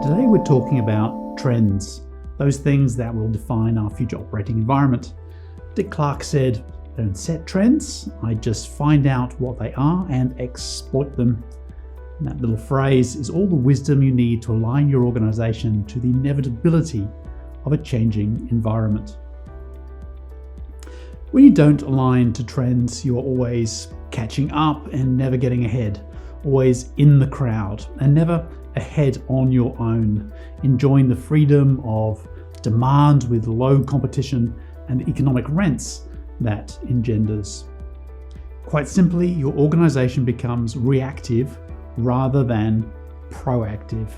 Today we're talking about trends, those things that will define our future operating environment. Dick Clark said, "I don't set trends, I just find out what they are and exploit them." And that little phrase is all the wisdom you need to align your organization to the inevitability of a changing environment. When you don't align to trends, you're always catching up and never getting ahead, always in the crowd and never ahead on your own, enjoying the freedom of demand with low competition and the economic rents that engenders. Quite simply, your organization becomes reactive rather than proactive.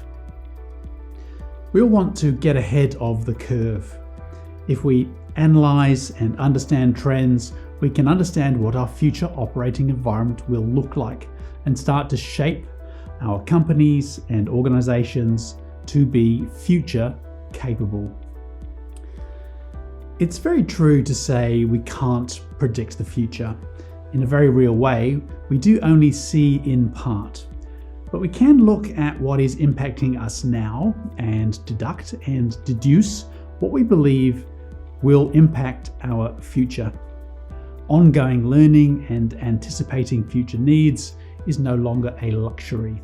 We all want to get ahead of the curve. If we analyze and understand trends, we can understand what our future operating environment will look like and start to shape our companies and organizations to be future capable. It's very true to say we can't predict the future. In a very real way, we do only see in part. But we can look at what is impacting us now and deduct and deduce what we believe will impact our future. Ongoing learning and anticipating future needs is no longer a luxury,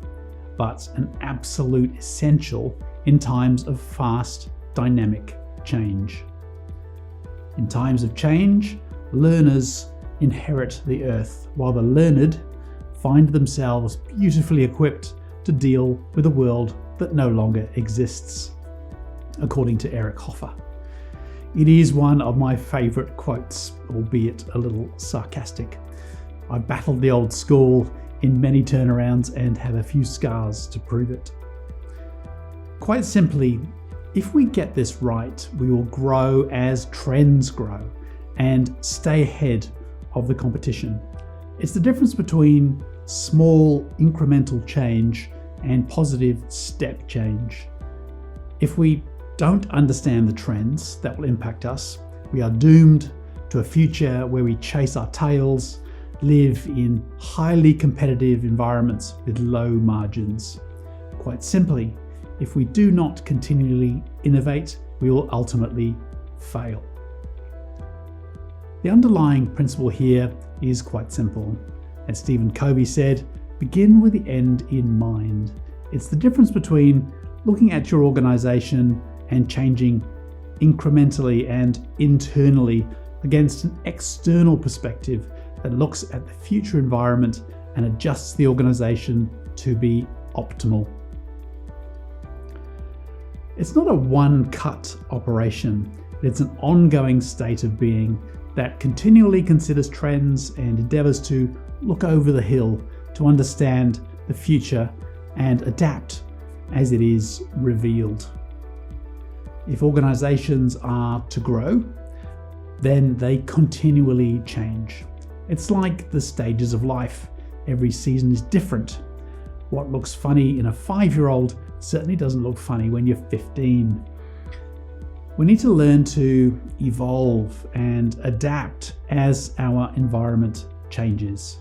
but an absolute essential in times of fast, dynamic change. In times of change, learners inherit the earth, while the learned find themselves beautifully equipped to deal with a world that no longer exists, according to Eric Hoffer. It is one of my favourite quotes, albeit a little sarcastic. I battled the old school in many turnarounds and have a few scars to prove it. Quite simply, if we get this right, we will grow as trends grow and stay ahead of the competition. It's the difference between small incremental change and positive step change. If we don't understand the trends that will impact us, we are doomed to a future where we chase our tails, live in highly competitive environments with low margins. Quite simply, if we do not continually innovate, we will ultimately fail. The underlying principle here is quite simple. As Stephen Covey said, begin with the end in mind. It's the difference between looking at your organization and changing incrementally and internally against an external perspective that looks at the future environment and adjusts the organization to be optimal. It's not a one-cut operation. It's an ongoing state of being that continually considers trends and endeavors to look over the hill to understand the future and adapt as it is revealed. If organizations are to grow, then they continually change. It's like the stages of life. Every season is different. What looks funny in a 5-year-old certainly doesn't look funny when you're 15. We need to learn to evolve and adapt as our environment changes.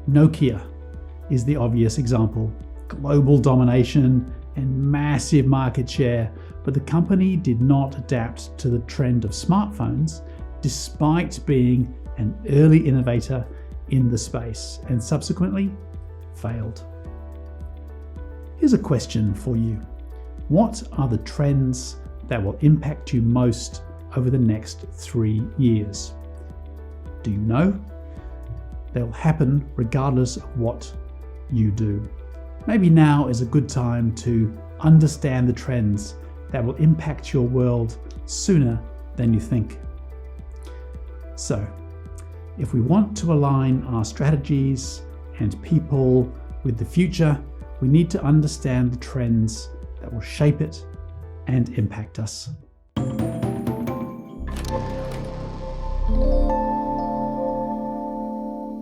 Nokia is the obvious example. Global domination and massive market share, but the company did not adapt to the trend of smartphones despite being an early innovator in the space and subsequently failed. Here's a question for you. What are the trends that will impact you most over the next 3 years? Do you know? They'll happen regardless of what you do. Maybe now is a good time to understand the trends that will impact your world sooner than you think. So, if we want to align our strategies and people with the future, we need to understand the trends that will shape it and impact us.